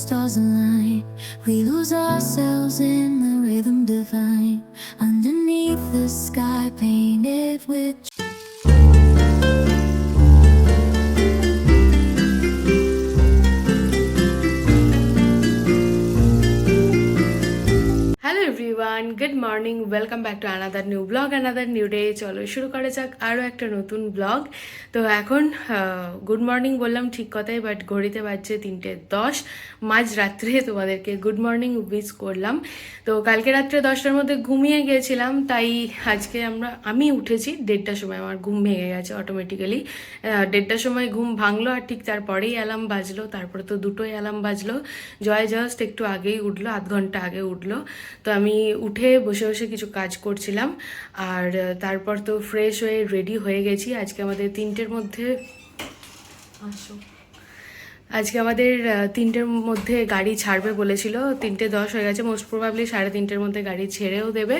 stars align. We lose ourselves in the rhythm divine. Underneath the sky painted with hello everyone, good morning, welcome back to another new blog, another new day. চলো শুরু করা যাক আরও একটা নতুন blog. তো এখন good morning বললাম ঠিক কথাই, বাট ঘড়িতে বাজছে 3:10 মাঝরাত্রে। তোমাদেরকে গুড মর্নিং উইশ করলাম। তো কালকে রাত্রে 10টার মধ্যে ঘুমিয়ে গিয়েছিলাম, তাই আজকে আমি উঠেছি 1:30টার সময়। আমার ঘুম ভেঙে গেছে অটোমেটিক্যালি। 1:30টার সময় ঘুম ভাঙলো, আর ঠিক তারপরেই অ্যালার্ম বাজলো। তারপরে তো দুটোই অ্যালার্ম বাজলো। জয় জাস্ট একটু আগেই উঠলো, আধ ঘন্টা আগে উঠলো। তো আমি উঠে বসে বসে কিছু কাজ করছিলাম, আর তারপর তো ফ্রেশ হয়ে রেডি হয়ে গেছি। আজকে আমাদের 3টের মধ্যে গাড়ি ছাড়বে বলেছিল। 3:10 হয়ে গেছে, মোস্ট প্রবাবলি 3:30-এর মধ্যে গাড়ি ছেড়েও দেবে।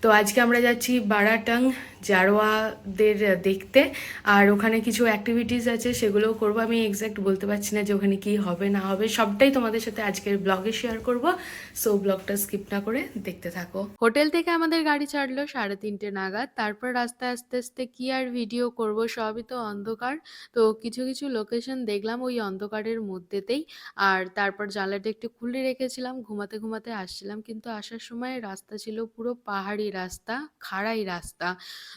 তো আজকে আমরা যাচ্ছি বারাটাং জারোয়াদের দেখতে, আর ওখানে কিছু অ্যাক্টিভিটিস আছে, সেগুলোও করবো। আমি এক্স্যাক্ট বলতে পারছি না যে ওখানে কি হবে না হবে, সবটাই তোমাদের সাথে আজকের ব্লগে শেয়ার করব। সো ব্লগটা স্কিপ না করে দেখতে থাকো। হোটেল থেকে আমাদের গাড়ি ছাড়লো 3:30 নাগাদ। তারপর রাস্তায় আস্তে আস্তে কি আর ভিডিও করব, সবই তো অন্ধকার। তো কিছু কিছু লোকেশন দেখলাম ওই অন্ধকারের মধ্যেতেই। আর তারপর জানলাটা একটু খুলে রেখেছিলাম, ঘুমাতে ঘুমাতে আসছিলাম, কিন্তু আসার সময় রাস্তা ছিল পুরো পাহাড়ি রাস্তা, খাড়াই রাস্তা।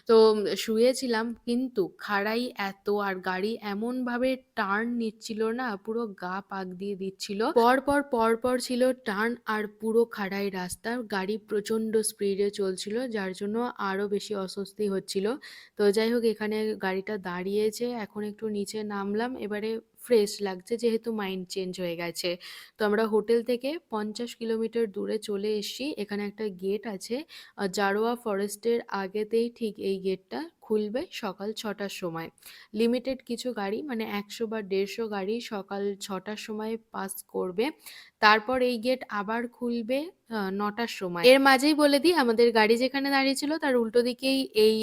তো শুয়েছিলাম, কিন্তু খাড়াই এত, আর গাড়ি এমন ভাবে টার্ন নিচ্ছিল না, পুরো গা পাক দিয়ে দিচ্ছিল। পর পর ছিল টার্ন, আর পুরো খাড়াই রাস্তা, গাড়ি প্রচন্ড স্পিডে চলছিল, যার জন্য আরো বেশি অস্বস্তি হচ্ছিল। তো যাই হোক, এখানে গাড়িটা দাঁড়িয়েছে, এখন একটু নিচে নামলাম, এবারে ফ্রেশ লাগছে যেহেতু মাইন্ড চেঞ্জ হয়ে গেছে। তো আমরা হোটেল থেকে 50 কিলোমিটার দূরে চলে এসেছি। এখানে একটা গেট আছে, জারোয়া ফরেস্টের আগেতেই ঠিক এই গেটটা খুলবে সকাল 6টার সময়। লিমিটেড কিছু গাড়ি, মানে 100 বা 150 গাড়ি সকাল 6টার সময় পাস করবে। তারপর এই গেট আবার খুলবে 9টার সময়। এর মাঝেই বলে দিই, আমাদের গাড়ি যেখানে দাঁড়িয়ে ছিল তার উল্টো দিকেই এই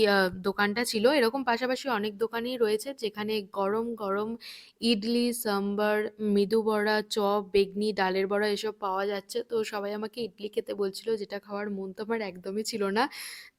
দোকানটা ছিল। এরকম পাশাপাশি অনেক দোকানই রয়েছে যেখানে গরম গরম ইডলি, সাম্বার, মেদু বড়া, চপ, বেগনি, ডালের বড়া এসব পাওয়া যাচ্ছে। তো সবাই আমাকে ইডলি খেতে বলছিল, যেটা খাওয়ার মন তো আমার একদমই ছিল না।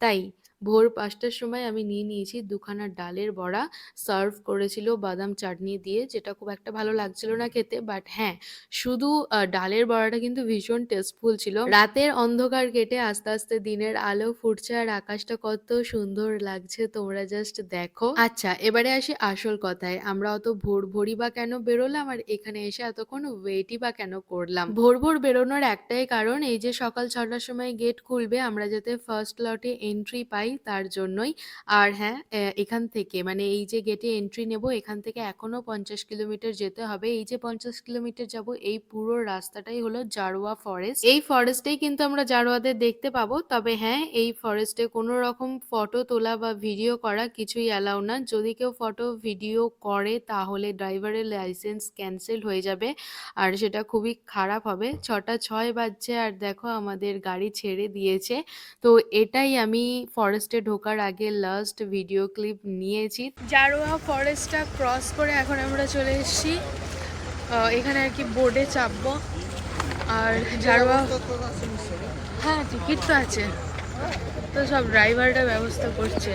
তাই ভোর 5টার সময় আমি নিয়ে নিয়েছি দুখানা ডালের বড়া। সার্ভ করেছিল বাদাম চাটনি দিয়ে, যেটা খুব একটা ভালো লাগছিল না খেতে, বাট হ্যাঁ, শুধু ডালের বড়াটা কিন্তু ভীষণ টেস্টফুল ছিল। রাতের অন্ধকার কেটে আস্তে আস্তে দিনের আলো ফুটছে, আর আকাশটা কত সুন্দর লাগছে তোমরা জাস্ট দেখো। আচ্ছা, এবারে আসি আসল কথায়। আমরা অত ভোর ভোরই বা কেন বেরোলাম, আর এখানে এসে এতক্ষণ ওয়েটই বা কেন করলাম? ভোর ভোর বেরোনোর একটাই কারণ, এই যে সকাল 6টার সময় গেট খুলবে, আমরা যাতে ফার্স্ট লটে এন্ট্রি পাই তার জন্যই। আর হ্যাঁ, এখান থেকে, মানে এই যে গেটে এন্ট্রি নেব, এখান থেকে এখনো 50 কিলোমিটার যেতে হবে। এই যে 50 কিলোমিটার যাব, এই পুরো রাস্তাটাই হলো জারোয়া ফরেস্ট। এই ফরেস্টেই কিন্তু আমরা জারোয়াদের দেখতে পাবো। তবে হ্যাঁ, এই ফরেস্টে কোনো রকম ফটো তোলা বা ভিডিও করা কিছুই অ্যালাউ না। যদি কেউ ফটো ভিডিও করে তাহলে ড্রাইভারের লাইসেন্স ক্যান্সেল হয়ে যাবে, আর সেটা খুবই খারাপ হবে। 6টা 6 বাজছে, আর দেখো আমাদের গাড়ি ছেড়ে দিয়েছে। তো এটাই আমি ফরেস্টে ঢোকার আগে লাস্ট ভিডিও ক্লিপ নিয়েছি। জারোয়া ফরেস্টটা ক্রস করে এখন আমরা চলে এসেছি এখানে আর কি বোর্ডে চাপবো। আর জারোয়া, হ্যাঁ টিকিট তো আছে, তো সব ড্রাইভাররা ব্যবস্থা করছে।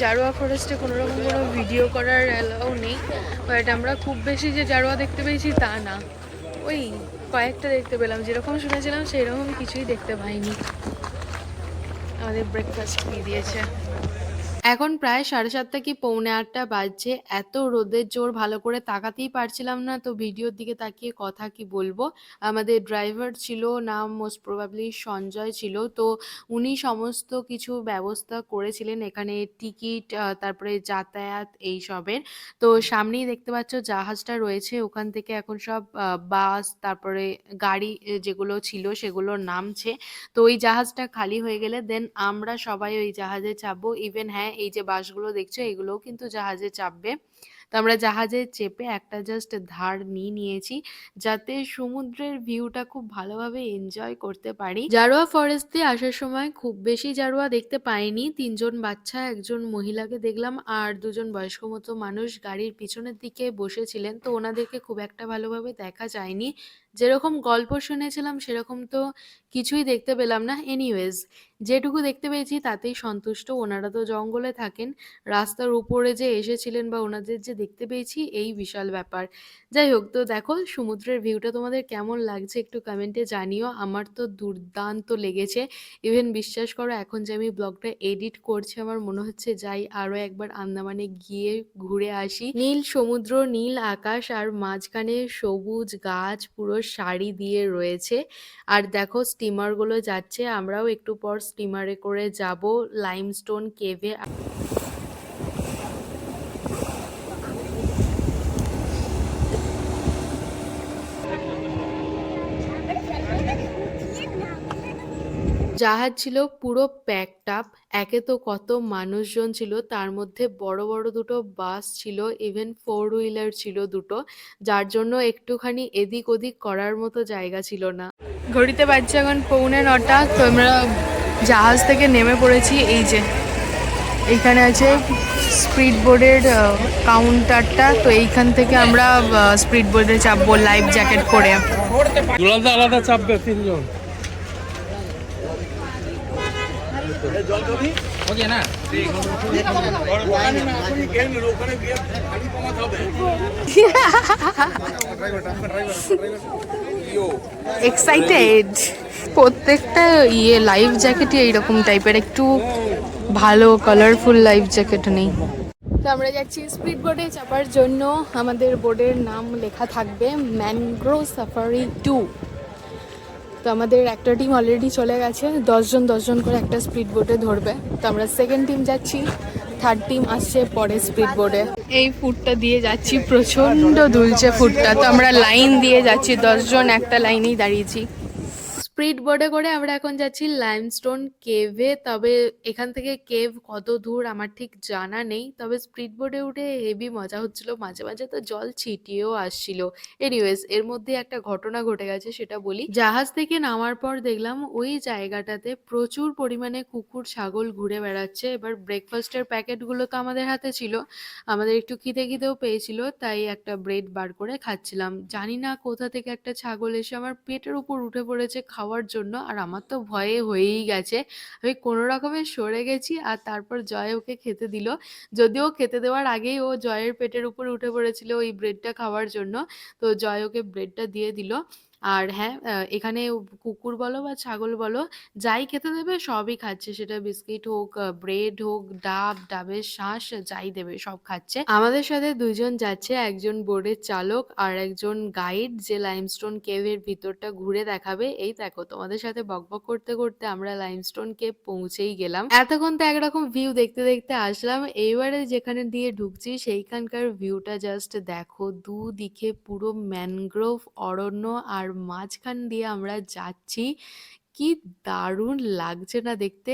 জারোয়া ফরেস্টে কোনো রকম কোনো ভিডিও করার অ্যালাউ নেই, বাট আমরা খুব বেশি যে জারোয়া দেখতে পেয়েছি তা না, ওই কয়েকটা দেখতে পেলাম। যেরকম শুনেছিলাম সেই রকম কিছুই দেখতে পাইনি। আমাদের ব্রেকফাস্ট দিয়ে দিয়েছে। এখন প্রায় 7:30 কি 7:45 বাজছে। এত রোদের জোর, ভালো করে তাকাতেই পারছিলাম না, তো ভিডিওর দিকে তাকিয়ে কথা কি বলবো। আমাদের ড্রাইভার ছিল, নাম মোস্ট প্রবাবলি সঞ্জয় ছিল। তো উনি সমস্ত কিছু ব্যবস্থা করেছিলেন, এখানে টিকিট, তারপরে যাতায়াত এইসবের। তো সামনেই দেখতে পাচ্ছ জাহাজটা রয়েছে, ওখান থেকে এখন সব বাস, তারপরে গাড়ি যেগুলো ছিল সেগুলো নামছে। তো ওই জাহাজটা খালি হয়ে গেলে দেন আমরা সবাই ওই জাহাজে চাপবো। ইভেন হ্যাঁ, এই যে বাসগুলো দেখছো এগুলোও কিন্তু জাহাজে চাপবে। তো আমরা জাহাজে চেপে একটা জাস্ট ধার নিয়েছি যাতে সমুদ্রের ভিউটা খুব ভালোভাবে এনজয় করতে পারি। জারোয়া ফরেস্ট দিয়ে আসার সময় খুব বেশি জারোয়া দেখতে পাইনি, 3জন বাচ্চা, একজন মহিলাকে দেখলাম আর 2জন বয়স্ক মতো মানুষ গাড়ির পিছনের দিকে বসেছিলেন, তো ওনাদেরকে খুব একটা ভালোভাবে দেখা যায়নি। যেরকম গল্প শুনেছিলাম সেরকম তো কিছুই দেখতে পেলাম না। এনিওয়েজ, যেটুকু দেখতে পেয়েছি তাতেই সন্তুষ্ট। ওনারা তো জঙ্গলে থাকেন, রাস্তার উপরে যে এসেছিলেন বা ওনাদের যে দেখতে পেয়েছি এই বিশাল ব্যাপার। যাই হোক, তো দেখো সমুদ্রের ভিউটা তোমাদের কেমন লাগছে একটু কমেন্টে জানিও। আমার তো দুর্দান্ত লেগেছে। ইভেন বিশ্বাস করো এখন যে আমি ব্লগটা এডিট করছি আমার মনে হচ্ছে যাই আরো একবার আন্দামানে গিয়ে ঘুরে আসি। নীল সমুদ্র, নীল আকাশ আর মাঝখানে সবুজ গাছ পুরো সারি দিয়ে রয়েছে। আর দেখো স্টিমারগুলো যাচ্ছে, আমরাও একটু পর স্টিমারে করে যাব লাইমস্টোন কেভে। জাহাজ ছিল পুরো প্যাকড আপ। একে তো কত মানুষজন ছিল, তার মধ্যে বড় বড় দুটো বাস ছিল, ইভেন 4 হুইলার ছিল দুটো, যার জন্য একটুখানি এদিক ওদিক করার মতো জায়গা ছিল না। ঘড়িতে বাজছে এখন 9:45। তো আমরা জাহাজ থেকে নেমে পড়েছি। এই যে এইখানে আছে স্পিড বোর্ডের কাউন্টারটা, তো এইখান থেকে আমরা স্পিড বোর্ডে চাপবো লাইফ জ্যাকেট পরে। আলাদা আলাদা চাপবে 3জন। এক্সাইটেড। প্রত্যেকটা লাইফ জ্যাকেটই এইরকম টাইপের, একটু ভালো কালারফুল লাইফ জ্যাকেট নেই। তো আমরা যাচ্ছি স্পিড বোর্ডে চাপার জন্য। আমাদের বোর্ডের নাম লেখা থাকবে ম্যানগ্রোভ সাফারি 2। তো আমাদের একটা টিম অলরেডি চলে গেছে, 10জন করে একটা স্পিড বোটে ধরবে। তো আমরা সেকেন্ড টিম যাচ্ছি, থার্ড টিম আসছে পরে স্পিড বোটে। এই ফুটটা দিয়ে যাচ্ছি, প্রচণ্ড দুলছে ফুটটা। তো আমরা লাইন দিয়ে যাচ্ছি, 10জন একটা লাইনেই দাঁড়িয়েছি। স্পিড বোর্ডে করে আমরা এখন যাচ্ছি লাইমস্টোন কেভে। তবে এখান থেকে কেভ কত দূর আমার ঠিক জানা নেই, তবে স্পিড বোর্ডে উঠে হেভি মজা হচ্ছিল, মাঝে মাঝে তো জল ছিটিয়েও আসছিল। এনিওয়েজ, এর মধ্যে একটা ঘটনা ঘটে গেছে সেটা বলি। জাহাজ থেকে নামার পর দেখলাম ওই জায়গাটাতে প্রচুর পরিমাণে কুকুর ছাগল ঘুরে বেড়াচ্ছে। এবার ব্রেকফাস্টের প্যাকেটগুলো তো আমাদের হাতে ছিল, আমাদের একটু খিদেও পেয়েছিল, তাই একটা ব্রেড বার করে খাচ্ছিলাম। জানি না কোথা থেকে একটা ছাগল এসে আমার পেটের উপর উঠে পড়েছে খাওয়ার জন্য, আর আমার তো ভয়ে হয়েই গেছে। আমি কোনো রকমে সরে গেছি আর তারপর জয় ওকে খেতে দিল। যদিও খেতে দেওয়ার আগেই ও জয়ের পেটের উপর উঠে পড়েছিল ওই ব্রেডটা খাওয়ার জন্য, তো জয় ওকে ব্রেডটা দিয়ে দিল। আর হ্যাঁ, এখানে কুকুর বলো বা ছাগল বলো, যাই খেতে দেবে সবই খাচ্ছে, সেটা বিস্কিট হোক, ব্রেড হোক, ডাবের শাঁস, যাই দেবে সব খাচ্ছে। আমাদের সাথে 2জন যাচ্ছে, একজন বোর্ডের চালক আর একজন গাইড, যে লাইমস্টোন কেভের ভিতরটা ঘুরে দেখাবে। এই দেখো তোমাদের সাথে বকবক করতে করতে আমরা লাইমস্টোন কেভ পৌঁছেই গেলাম। এতক্ষণ তো একরকম ভিউ দেখতে দেখতে আসলাম, এইবারে যেখানে দিয়ে ঢুকছি সেইখানকার ভিউটা জাস্ট দেখো। দুদিকে পুরো ম্যানগ্রোভ অরণ্য আর মাঝখান দিয়ে আমরা যাচ্ছি। কি দারুণ লাগছে না দেখতে।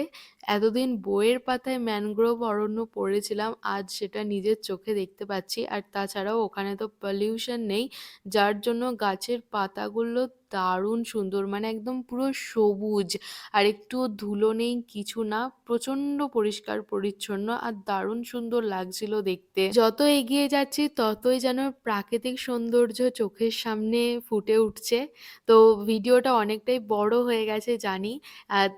এতদিন বইয়ের পাতায় ম্যানগ্রোভ অরণ্য পড়েছিলাম, আজ সেটা নিজের চোখে দেখতে পাচ্ছি। আর তাছাড়াও ওখানে তো পলিউশন নেই, যার জন্য গাছের পাতাগুলো দারুণ সুন্দর, মানে একদম পুরো সবুজ, আর একটুও ধুলো নেই, কিছু না, প্রচণ্ড পরিষ্কার পরিচ্ছন্ন আর দারুণ সুন্দর লাগছিল দেখতে। যত এগিয়ে যাচ্ছি ততই যেন প্রাকৃতিক সৌন্দর্য চোখের সামনে ফুটে উঠছে। তো ভিডিওটা অনেকটাই বড় হয়ে গেছে জানি,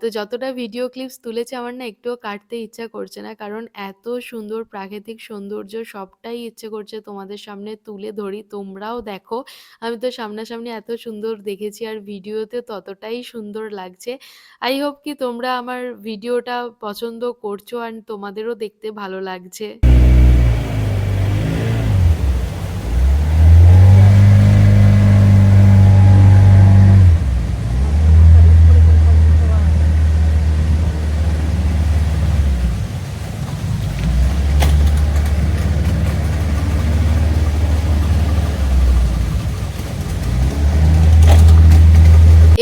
তো যতটা ভিডিও ক্লিপস তুলেছি আমার না একটুও কাটতে ইচ্ছা করছে না, কারণ এত সুন্দর প্রাকৃতিক সৌন্দর্য সবটাই ইচ্ছে করছে তোমাদের সামনে তুলে ধরি, তোমরাও দেখো। আমি তো সামনাসামনি এত সুন্দর দেখেছি আর ভিডিওতে ততটাই সুন্দর লাগছে। আই হোপ কি তোমরা আমার ভিডিওটা পছন্দ করছো আর তোমাদেরও দেখতে ভালো লাগছে।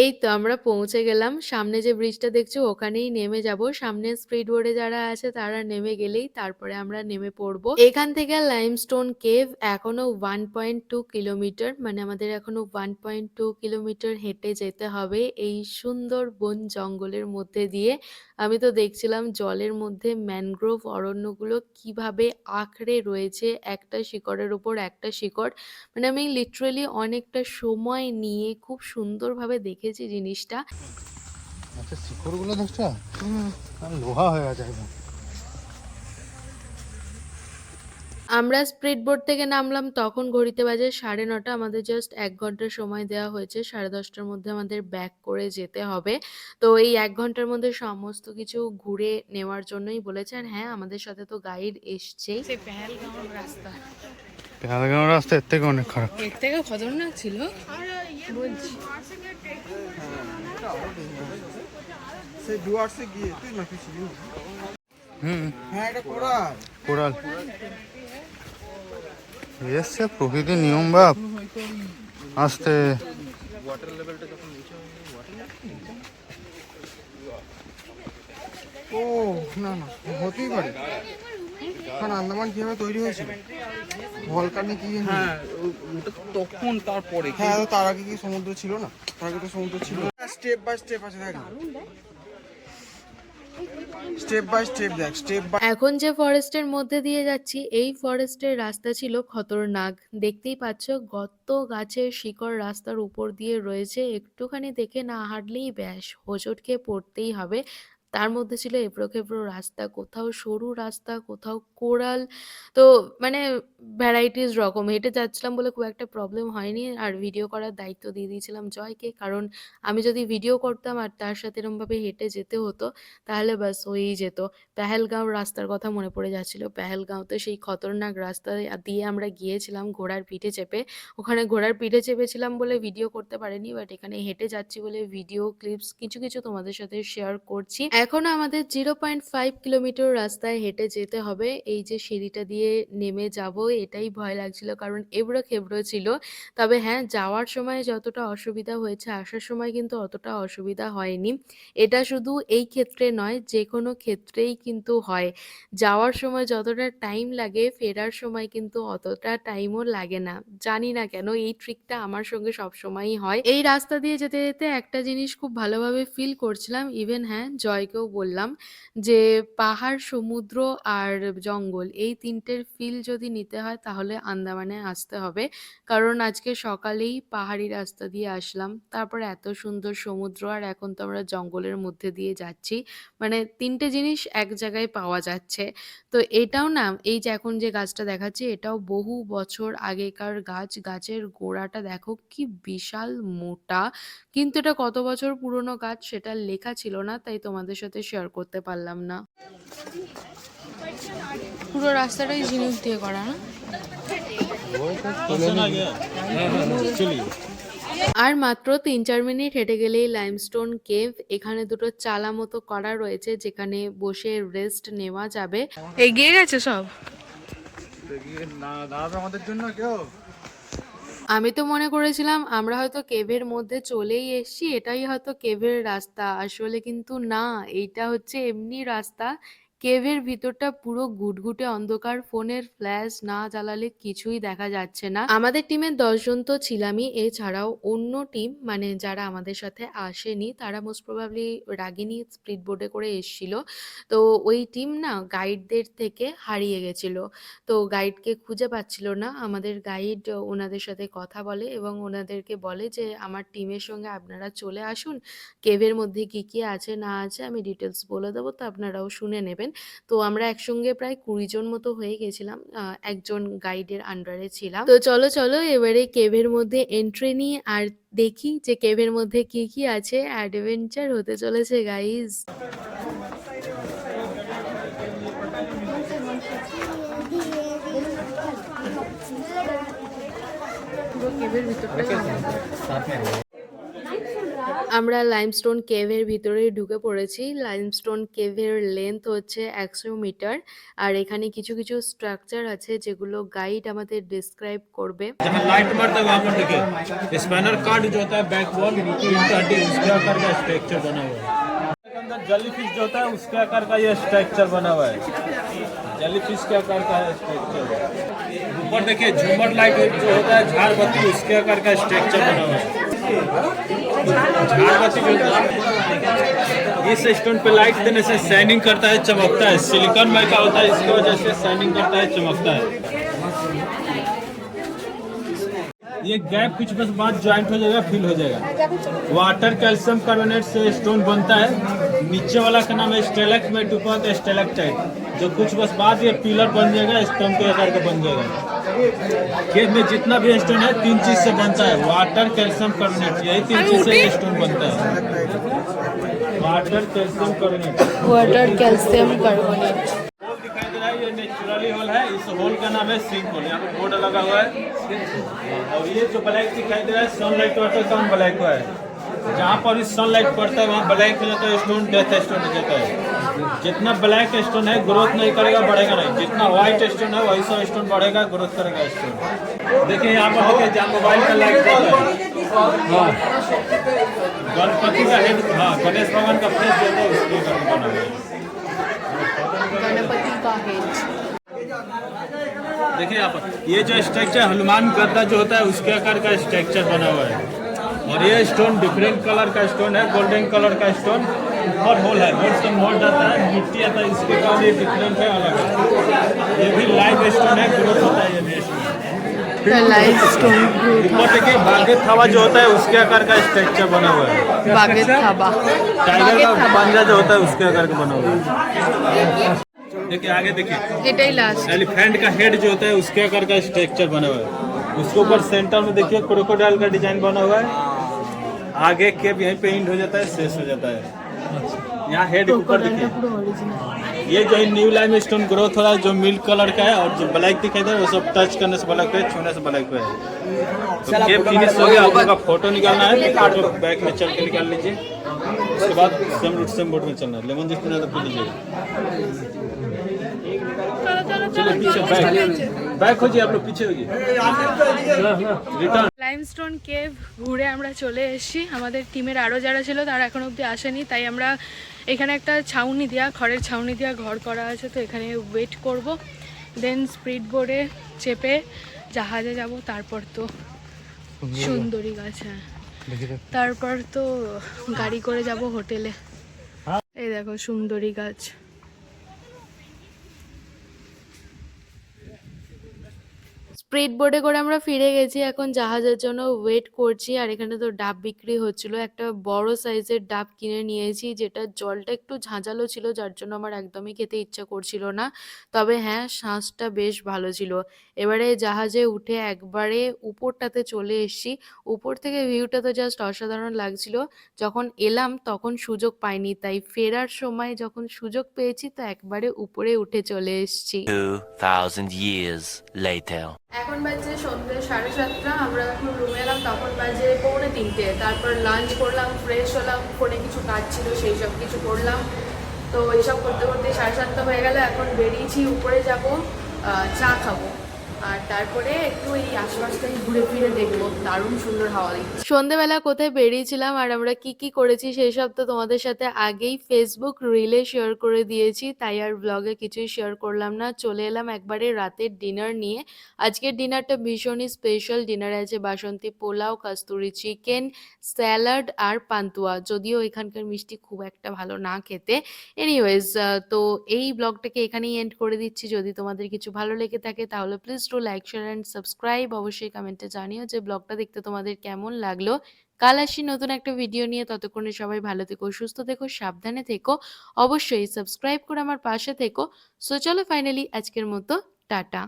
এই তো আমরা পৌঁছে গেলাম। সামনে যে ব্রিজটা দেখছো ওখানেই নেমে যাব। সামনে স্পিড বোর্ডে যারা আছে তারা নেমে গেলেই তারপরে আমরা নেমে পড়বো। এখান থেকে লাইমস্টোন কেভ এখনো 1.2 কিলোমিটার, মানে আমাদের এখনো 1.2 কিলোমিটার হেঁটে যেতে হবে এই সুন্দর বন জঙ্গলের মধ্যে দিয়ে। আমি তো দেখছিলাম জলের মধ্যে ম্যানগ্রোভ অরণ্যগুলো কিভাবে আঁকড়ে রয়েছে একটা শিকড়ের উপর একটা শিকড়। মানে আমি লিটারেলি অনেকটা সময় নিয়ে খুব সুন্দরভাবে দেখেছি জিনিসটা। আচ্ছা, শিকড়গুলো দেখছো? লোহা হয়ে আছে একদম। আমরা স্পিড বোট থেকে নামলাম তখন ঘড়িতে বাজে 9:30। আমাদের জাস্ট 1 ঘন্টার সময় দেওয়া হয়েছে। 10:30টার মধ্যে আমাদের ব্যাক করে যেতে হবে। তো এই 1 ঘন্টার মধ্যে সমস্ত কিছু ঘুরে নেওয়ার জন্যই বলেছে। আর হ্যাঁ, আমাদের সাথে তো গাইড এসছেই। সেই পেহেলগাঁও রাস্তা, পেহেলগাঁও রাস্তা এর থেকে অনেক খারাপ। এর থেকে খতরনাক ছিল বলছি। কোরাল এসছে প্রকৃতির নিয়ম বাপ। আসতে ও না না, হতেই পারে। কারণ আন্দামান কিভাবে তৈরি হয়েছিল, ভলকানি কি? হ্যাঁ, ওটা তখন তারপরে হ্যাঁ, তো তার আগে কি সমুদ্র ছিল না? তার আগে তো সমুদ্র ছিল। স্টেপ বাই স্টেপ আছে, দেখ স্টেপ বাই স্টেপ, দেখ স্টেপ বাই। এখন যে ফরেস্টের মধ্যে দিয়ে যাচ্ছি এই ফরেস্টের রাস্তা ছিল খতরনাক। দেখতেই পাচ্ছ গত গাছের শিকড় রাস্তার উপর দিয়ে রয়েছে। একটুখানি দেখে না হাঁটলেই ব্যাস হোঁচট খেয়ে পড়তেই হবে। তার মধ্যে ছিল এবড়ো খেবড়ো রাস্তা, কোথাও সরু রাস্তা, কোথাও কোরাল। তো মানে ভ্যারাইটিস রকম। হেঁটে যাচ্ছিলাম বলে খুব একটা প্রবলেম হয়নি। আর ভিডিও করার দায়িত্ব দিয়ে দিয়েছিলাম জয়কে, কারণ আমি যদি ভিডিও করতাম আর তার সাথে এরমভাবে হেঁটে যেতে হতো তাহলে ব্যাস হয়েই যেত। পেহেলগাঁও রাস্তার কথা মনে পড়ে যাচ্ছিল। পেহেলগাঁওতে সেই খতরনাক রাস্তা দিয়ে আমরা গিয়েছিলাম ঘোড়ার পিঠে চেপে। ওখানে ঘোড়ার পিঠে চেপেছিলাম বলে ভিডিও করতে পারিনি, বাট এখানে হেঁটে যাচ্ছি বলে ভিডিও ক্লিপস কিছু কিছু তোমাদের সাথে শেয়ার করছি। এখন আমাদের 0.5 কিলোমিটার রাস্তায় হেঁটে যেতে হবে। এই যে সিঁড়িটা দিয়ে নেমে যাব, এটাই ভয় লাগছিল কারণ এবড়ো খেবড়ো ছিল। তবে হ্যাঁ, যাওয়ার সময় যতটা অসুবিধা হয়েছে আসার সময় কিন্তু অতটা অসুবিধা হয়নি। এটা শুধু এই ক্ষেত্রে নয়, যে কোনো ক্ষেত্রেই কিন্তু হয়। যাওয়ার সময় যতটা টাইম লাগে ফেরার সময় কিন্তু অতটা টাইমও লাগে না। জানি না কেন এই ট্রিকটা আমার সঙ্গে সবসময়ই হয়। এই রাস্তা দিয়ে যেতে যেতে একটা জিনিস খুব ভালোভাবে ফিল করছিলাম। ইভেন হ্যাঁ, জয়কেও বললাম যে পাহাড়, সমুদ্র আর জঙ্গল এই তিনটের ফিল যদি নিতে হয় তাহলে আন্দামানে আসতে হবে। কারণ আজকে সকালেই পাহাড়ি রাস্তা দিয়ে আসলাম, তারপরে এত সুন্দর সমুদ্র, আর এখন তো আমরা জঙ্গলের মধ্যে দিয়ে যাচ্ছি। মানে তিনটে জিনিস এক জায়গায় পাওয়া যাচ্ছে। তো এটাও না, এই যে এখন যে গাছটা দেখাচ্ছি এটাও বহু বছর আগেকার গাছ। গাছের গোড়াটা দেখো কি বিশাল মোটা, কিন্তু এটা কত বছর পুরনো গাছ সেটা লেখা ছিল না, তাই তোমাদের সাথে শেয়ার করতে পারলাম না। পুরো রাস্তাটাই ঝিনুক দিয়ে করা না? আর মাত্র 3-4 মিনিট হেঁটে গেলেই লাইমস্টোন কেভ। এখানে দুটো চালা মতো করা রয়েছে যেখানে বসে রেস্ট নেওয়া যাবে। এগিয়ে গেছে সব। না দাঁড়াবে আমাদের জন্য কেউ? আমি তো মনে করেছিলাম আমরা হয়তো কেভের মধ্যে চলেই এসেছি, এটাই হয়তো কেভের রাস্তা। আসলে কিন্তু না, এইটা হচ্ছে এমনি রাস্তা। কেভের ভিতরটা পুরো ঘুটঘুটে অন্ধকার, ফোনের ফ্ল্যাশ না জ্বালালে কিছুই দেখা যাচ্ছে না। আমাদের টিমের 10 জন তো ছিলামই, এছাড়াও অন্য টিম মানে যারা আমাদের সাথে আসেনি তারা মোস্ট প্রবাবলি রাগিনী স্পিড বোটে করে এসেছিল। তো ওই টিম না গাইডদের থেকে হারিয়ে গেছিল। তো গাইডকে খুঁজে পাচ্ছিল না। আমাদের গাইড ওনাদের সাথে কথা বলে এবং ওনাদেরকে বলে যে আমার টিমের সঙ্গে আপনারা চলে আসুন, কেভের মধ্যে কি কি আছে না আছে আমি ডিটেলস বলে দেবো, তো আপনারাও শুনে নেবেন। তো আমরা একসঙ্গে প্রায় 20 জন মতো হয়ে গেছিলাম, একজন গাইডের আন্ডারে ছিলাম। তো চলো চলো এবারে কেভের মধ্যে এন্ট্রি নিই আর দেখি যে কেভের মধ্যে কি কি আছে। অ্যাডভেঞ্চার হতে চলেছে গাইজ। পুরো কেভের ভিতরটা আমরা লাইমস্টোন কেভের ভিতরে ঢুকে পড়েছি। লাইমস্টোন কেভের লেন্থ হচ্ছে 100 মিটার। আর এখানে কিছু কিছু স্ট্রাকচার আছে যেগুলো গাইড আমাদের ডিসক্রাইব করবে। जहाँ लाइट मारता है वहाँ पर देखिए स्पैनर कार्ड जो होता है बैक वॉल उसके आकार का स्ट्रक्चर बना हुआ है। अंदर जेली फिश जो होता है उसके आकार का ये स्ट्रक्चर बना हुआ है। जेली फिश के आकार का है स्ट्रक्चर। ऊपर देखिए झूमर लाइट जो होता है झाड़ बत्ती उसके आकार का स्ट्रक्चर बना हुआ है। झाड़ बत्ती जो होता है इस स्टोन पे लाइट देने से शाइनिंग करता है, चमकता है। सिलिकॉन माइका होता है, इसकी वजह से शाइनिंग करता है, चमकता है। ये गैप कुछ बस बाद ज्वाइंट हो जाएगा, फिल हो जाएगा। वाटर कैल्शियम कार्बोनेट से स्टोन बनता है। नीचे वाला का नाम है स्टेलेक्टमेट, ऊपर का स्टेलेक्टाइट। जो कुछ बस बाद ये पिलर बन जाएगा, स्टोन के आकार का बन जाएगा। केव में जितना भी स्टोन है 3 चीज से बनता है। वाटर कैल्शियम कार्बोनेट, यही 3 चीज से स्टोन बनता है। Water calcium carbonate, water calcium carbonate. Hole दिखाई दे रहा है, ये नेचुरली होल है। इस होल का नाम है सिंक होल। यहाँ पे बोर्ड लगा हुआ है। और ये जो ब्लैक दिखाई दे रहा है सनलाइट वाटर का ब्लैक हुआ है। जहाँ पर भी सनलाइट पड़ता है वहाँ ब्लैक हो जाता है स्टोन, डेथ स्टोन हो जाता है। जितना ब्लैक स्टोन है ग्रोथ नहीं करेगा, बढ़ेगा नहीं। जितना व्हाइट स्टोन है वैसा स्टोन बढ़ेगा, ग्रोथ करेगा स्टोन। देखिए यहाँ पर देखिए जहाँ मोबाइल का लाइट है। हाँ, गणपति का हेड, हाँ गणेश भगवान का फेस जो है उसके करके बना हुआ है। गणपति का हेड। देखिए यहाँ पर ये जो स्ट्रक्चर हनुमान गद्दा जो होता है उसके आकार का स्ट्रक्चर बना हुआ है। और ये स्टोन डिफरेंट कलर का स्टोन है, गोल्डन कलर का स्टोन। और होल है, होल से मोड़ जाता है, मिट्टी आता है, इसके कारण ये डिफरेंट है, अलग है। ये भी लाइव स्टोन है, ग्रोथ होता है ये भी स्टोन। लाइव स्टोन ऊपर देखिए बागेट थावा जो होता है उसके आकार का स्ट्रक्चर बना हुआ है। बागेट थाबा, टाइगर का पंजा जो होता है उसके आकार का बना हुआ है। देखिए आगे देखिए এটাই লাস্ট। एलिफेंट का हेड जो होता है उसके आकार का स्ट्रक्चर बना हुआ है। उसके ऊपर सेंटर में देखिए क्रोकोडाइल का डिजाइन बना हुआ है। आगे केप यहीं पे एंड हो जाता है, शेष हो जाता है। यहाँ हेड ऊपर देखिए ये जो न्यू लाइम स्टोन ग्रोथ हो रहा है, जो मिल्क कलर का है। और जो ब्लैक दिखाई दे रहा है वो सब टच करने से ब्लैक है, छूने से ब्लैक है। तो केप फिनिश हो गया। आप लोग का फोटो निकालना है, फोटो बैक में चल के निकाल लीजिए। उसके बाद सेम रूट सेम बोर्ड में चलना है। लेमन जूस पीना तो पी लीजिए। चलिए पीछे बैक हो जाइए, आप लोग पीछे होइए। रिटर्न লাইমস্টোন কেভ ঘুরে আমরা চলে এসেছি। আমাদের টিমের আরও যারা ছিল তারা এখন অবধি আসেনি, তাই আমরা এখানে একটা ছাউনি দেওয়া, খড়ের ছাউনি দেওয়া ঘর করা আছে, তো এখানে ওয়েট করব। দেন স্পিড বোর্ডে চেপে জাহাজে যাব, তারপর তো সুন্দরী গাছ, হ্যাঁ তারপর তো গাড়ি করে যাব হোটেলে। এই দেখো সুন্দরী গাছ। স্পিড বোর্ডে করে আমরা ফিরে গেছি, এখন জাহাজের জন্য ওয়েট করছি। আর এখানে তো ডাব বিক্রি হচ্ছিল, একটা বড় সাইজের ডাব কিনে নিয়েছি, যেটা জলটা একটু ঝাঁঝালো ছিল, যার জন্য আমার একদমই খেতে ইচ্ছা করছিল না। তবে হ্যাঁ শাঁসটা বেশ ভালো ছিল। এবারে জাহাজে উঠে একবারে উপরটাতে চলে এসেছি। উপর থেকে ভিউটা তো জাস্ট অসাধারণ লাগছিল। যখন এলাম তখন সুযোগ পাইনি, তাই ফেরার সময় যখন সুযোগ পেয়েছি তো একবারে উপরে উঠে চলে এসেছি। 2000 years later. এখন বাজে সন্ধ্যে 7:30। আমরা এখন রুমে এলাম, তখন বাজে 2:45। তারপর লাঞ্চ করলাম, ফ্রেশ হলাম, ফোনে কিছু কাজ ছিল সেই সব কিছু করলাম। তো এইসব করতে করতে 7:30 হয়ে গেল। এখন বেরিয়েছি, উপরে যাব, চা খাবো, আর তারপরে একটু এই আশপাশটাই ঘুরে ফিরে দেখবো। দারুণ সুন্দর হাওয়া দিচ্ছে। সন্ধ্যেবেলা কোথায় বেরিয়েছিলাম আর আমরা কি কি করেছি সেই সব তো তোমাদের সাথে আগেই ফেসবুক রিলে শেয়ার করে দিয়েছি, তাই আর ব্লগে কিছুই শেয়ার করলাম না। চলে এলাম একবারে রাতের ডিনার নিয়ে। আজকের ডিনারটা ভীষণই স্পেশাল। ডিনারে আছে বাসন্তী পোলাও, কাস্তুরি চিকেন, স্যালাড আর পান্তুয়া। যদিও এখানকার মিষ্টি খুব একটা ভালো না খেতে। এনিওয়েজ, তো এই ব্লগটাকে এখানেই এন্ড করে দিচ্ছি। যদি তোমাদের কিছু ভালো লেগে থাকে তাহলে please to like, share and subscribe. অবশ্যই কমেন্টে জানিও যে ব্লগটা দেখতে তোমাদের কেমন লাগলো। কাল আসি নতুন একটা ভিডিও নিয়ে। ততক্ষণে সবাই ভালো থেকো, সুস্থ থেকো, সাবধানে থেকো। অবশ্যই সাবস্ক্রাইব করে আমার পাশে থেকো। সো চলো ফাইনালি আজকের মতো টাটা।